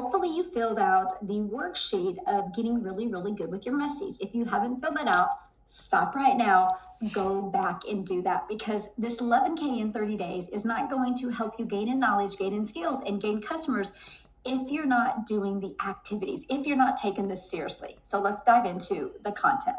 hopefully you filled out the worksheet of getting really, really good with your message. If you haven't filled that out, stop right now, go back and do that, because this 11K in 30 days is not going to help you gain in knowledge, gain in skills, and gain customers if you're not doing the activities, if you're not taking this seriously. So let's dive into the content,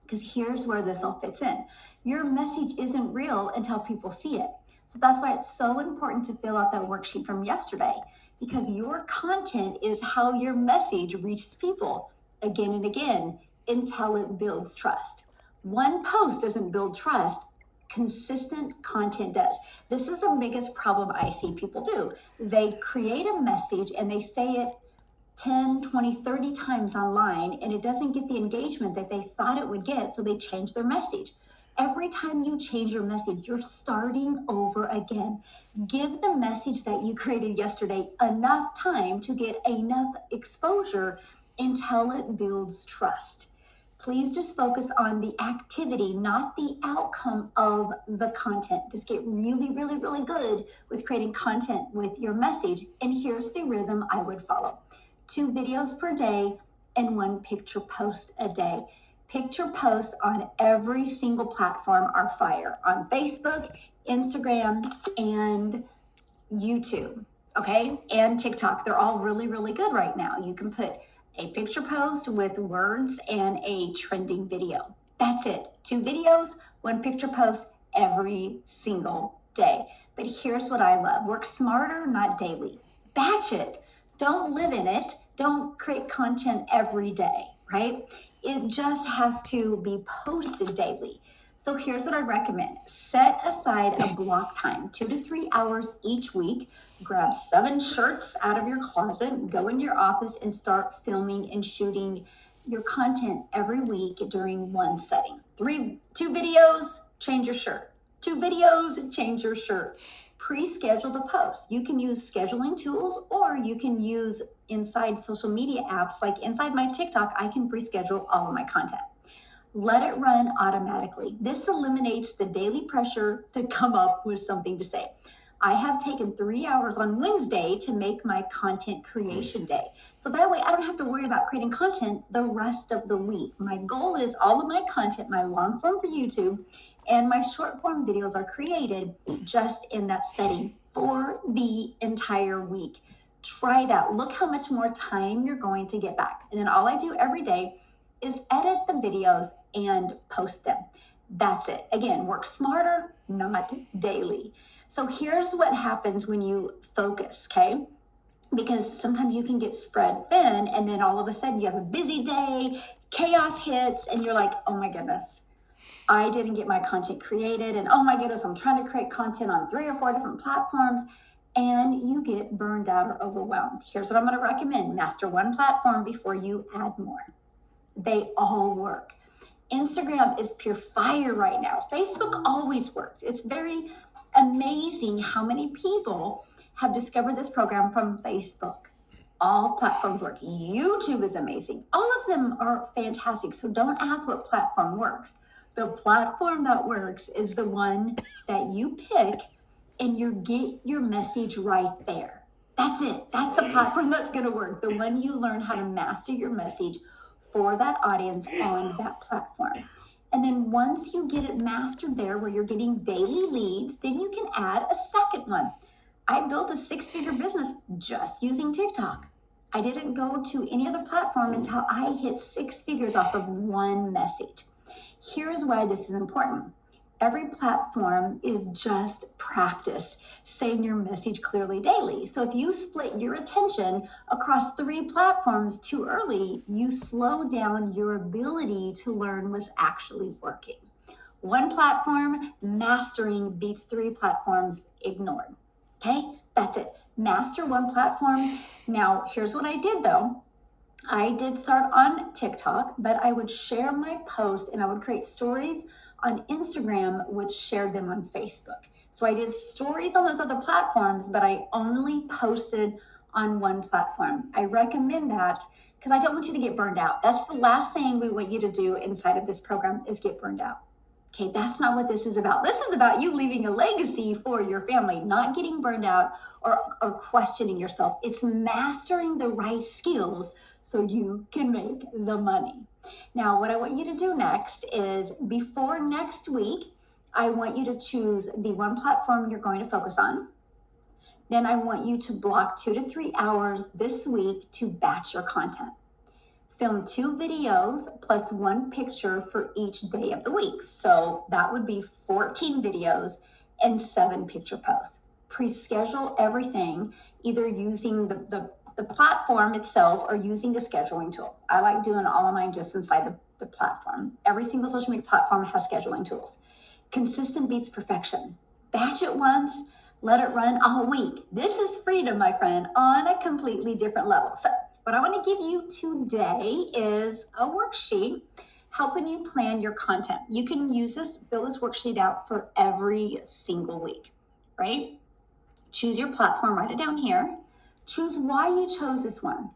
because here's where this all fits in. Your message isn't real until people see it. So that's why it's so important to fill out that worksheet from yesterday, because your content is how your message reaches people again and again until it builds trust. One post doesn't build trust. Consistent content does. This is the biggest problem I see people do. They create a message and they say it 10, 20, 30 times online, and it doesn't get the engagement that they thought it would get, so they change their message. Every time you change your message, you're starting over again. Give the message that you created yesterday enough time to get enough exposure until it builds trust. Please just focus on the activity, not the outcome of the content. Just get really, really, really good with creating content with your message. And here's the rhythm I would follow. 2 videos per day and 1 picture post a day. Picture posts on every single platform are fire. On Facebook, Instagram, and YouTube, okay? And TikTok. They're all really, really good right now. You can put a picture post with words and a trending video. That's it. 2 videos, 1 picture post every single day. But here's what I love. Work smarter, not daily. Batch it. Don't live in it. Don't create content every day, right? It just has to be posted daily. So here's what I recommend. Set aside a block time, 2 to 3 hours each week. Grab 7 shirts out of your closet, go in your office and start filming and shooting your content every week during one setting. 2 videos, change your shirt. 2 videos, change your shirt. Pre-schedule the post. You can use scheduling tools, or you can use inside social media apps. Like inside my TikTok, I can pre-schedule all of my content. Let it run automatically. This eliminates the daily pressure to come up with something to say. I have taken 3 hours on Wednesday to make my content creation day. So that way I don't have to worry about creating content the rest of the week. My goal is all of my content, my long form for YouTube and my short form videos, are created just in that setting for the entire week. Try that. Look how much more time you're going to get back. And then all I do every day is edit the videos and post them. That's it. Again, work smarter, not daily. So here's what happens when you focus, okay? Because sometimes you can get spread thin, and then all of a sudden you have a busy day, chaos hits, and you're like, oh my goodness, I didn't get my content created, and oh my goodness, I'm trying to create content on 3 or 4 different platforms, and you get burned out or overwhelmed. Here's what I'm going to recommend. Master 1 platform before you add more. They all work. Instagram is pure fire right now. Facebook always works. It's very amazing how many people have discovered this program from Facebook. All platforms work. YouTube is amazing. All of them are fantastic. So don't ask what platform works. The platform that works is the one that you pick, and you get your message right there. That's it. That's the platform that's going to work. The one you learn how to master your message for that audience on that platform. And then once you get it mastered there, where you're getting daily leads, then you can add a second one. I built a 6-figure business just using TikTok. I didn't go to any other platform until I hit 6 figures off of one message. Here's why this is important. Every platform is just practice saying your message clearly daily. So if you split your attention across 3 platforms too early, you slow down your ability to learn what's actually working. 1 platform mastering beats 3 platforms ignored. Okay, that's it. Master 1 platform. Now, here's what I did though. I did start on TikTok, but I would share my post and I would create stories on Instagram, which shared them on Facebook. So I did stories on those other platforms, but I only posted on 1 platform. I recommend that because I don't want you to get burned out. That's the last thing we want you to do inside of this program, is get burned out. Okay, that's not what this is about. This is about you leaving a legacy for your family, not getting burned out or questioning yourself. It's mastering the right skills so you can make the money. Now, what I want you to do next is before next week, I want you to choose the one platform you're going to focus on. Then I want you to block 2 to 3 hours this week to batch your content. Film 2 videos plus 1 picture for each day of the week. So that would be 14 videos and 7 picture posts. Pre-schedule everything, either using the platform itself or using a scheduling tool. I like doing all of mine just inside the platform. Every single social media platform has scheduling tools. Consistent beats perfection. Batch it once, let it run all week. This is freedom, my friend, on a completely different level. So what I want to give you today is a worksheet helping you plan your content. You can use this, fill this worksheet out for every single week, right? Choose your platform, write it down here. Choose why you chose this one.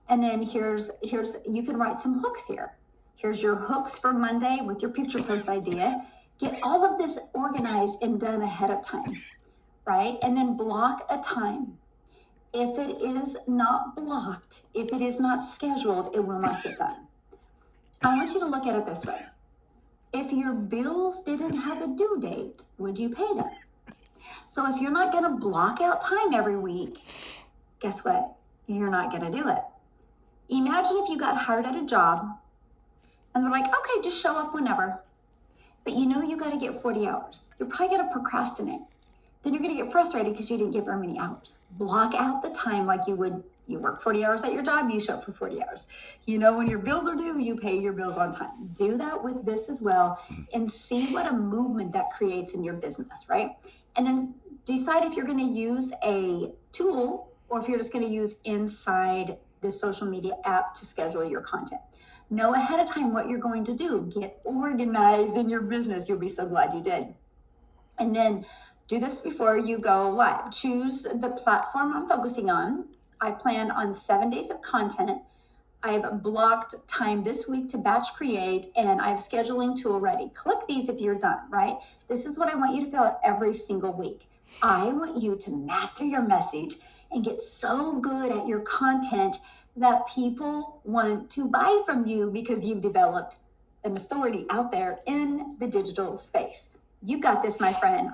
And then here's you can write some hooks here. Here's your hooks for Monday with your picture post idea. Get all of this organized and done ahead of time, right? And then block a time. If it is not blocked, if it is not scheduled, it will not get done. I want you to look at it this way. If your bills didn't have a due date, would you pay them? So if you're not going to block out time every week, guess what? You're not going to do it. Imagine if you got hired at a job and they're like, okay, just show up whenever. But you know you got to get 40 hours. You're probably going to procrastinate. Then you're going to get frustrated because you didn't get very many hours. Block out the time like you would. You work 40 hours at your job, you show up for 40 hours. You know when your bills are due, you pay your bills on time. Do that with this as well and see what a movement that creates in your business, right? And then decide if you're going to use a tool or if you're just going to use inside the social media app to schedule your content. Know ahead of time what you're going to do. Get organized in your business. You'll be so glad you did. And then do this before you go live. Choose the platform I'm focusing on. I plan on 7 days of content. I've blocked time this week to batch create, and I have scheduling tool ready. Click these if you're done, right? This is what I want you to fill out every single week. I want you to master your message and get so good at your content that people want to buy from you because you've developed an authority out there in the digital space. You got this, my friend.